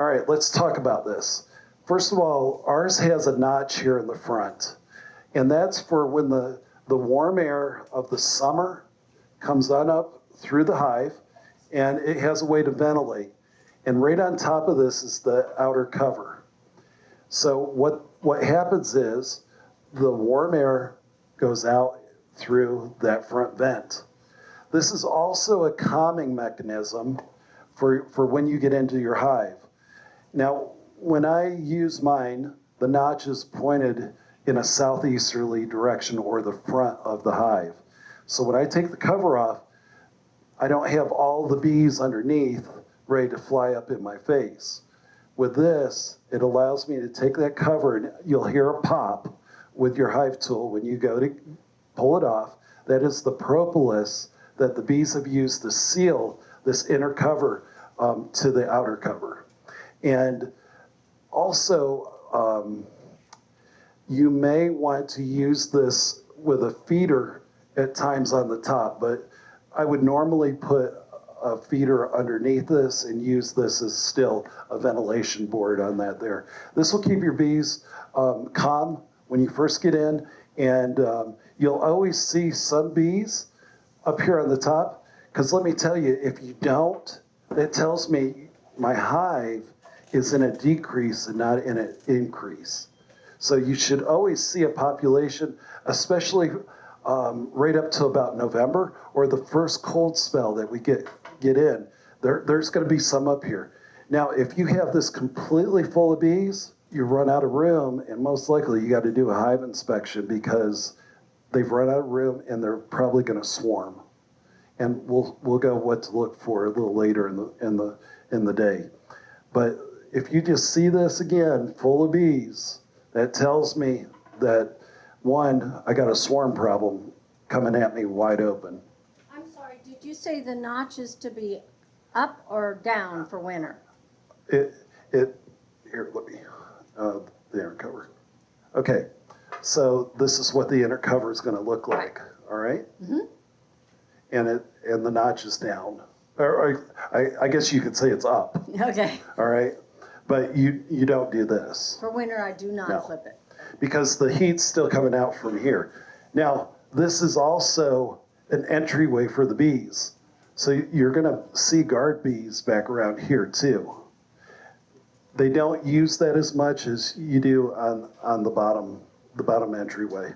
All right, let's talk about this. First of all, ours has a notch here in the front, and that's for when the warm air of the summer comes on up through the hive, and it has a way to ventilate. And right on top of this is the outer cover. So what happens is the warm air goes out through that front vent. This is also a calming mechanism for when you get into your hive. Now, when I use mine, the notch is pointed in a southeasterly direction or the front of the hive. So when I take the cover off, I don't have all the bees underneath ready to fly up in my face. With this, it allows me to take that cover, and you'll hear a pop with your hive tool when you go to pull it off. That is the propolis that the bees have used to seal this inner cover to the outer cover. And also, you may want to use this with a feeder at times on the top, but I would normally put a feeder underneath this and use this as still a ventilation board on that there. This will keep your bees calm when you first get in, and you'll always see some bees up here on the top, because let me tell you, if you don't, that tells me my hive is in a decrease and not in an increase. So you should always see a population, especially right up to about November or the first cold spell that we get in. There's going to be some up here. Now, if you have this completely full of bees, you run out of room, and most likely you got to do a hive inspection because they've run out of room and they're probably going to swarm. And we'll go what to look for a little later in the day. But if you just see this again, full of bees, that tells me that, one, I got a swarm problem coming at me wide open. I'm sorry, did you say the notch is to be up or down for winter? Here, let me, the inner cover. Okay, so this is what the inner cover is going to look like, all right? Mm-hmm. And the notch is down. Or I guess you could say it's up. Okay. All right? But you don't do this. For winter, I do not flip it. Because the heat's still coming out from here. Now, this is also an entryway for the bees. So you're going to see guard bees back around here too. They don't use that as much as you do on the bottom entryway.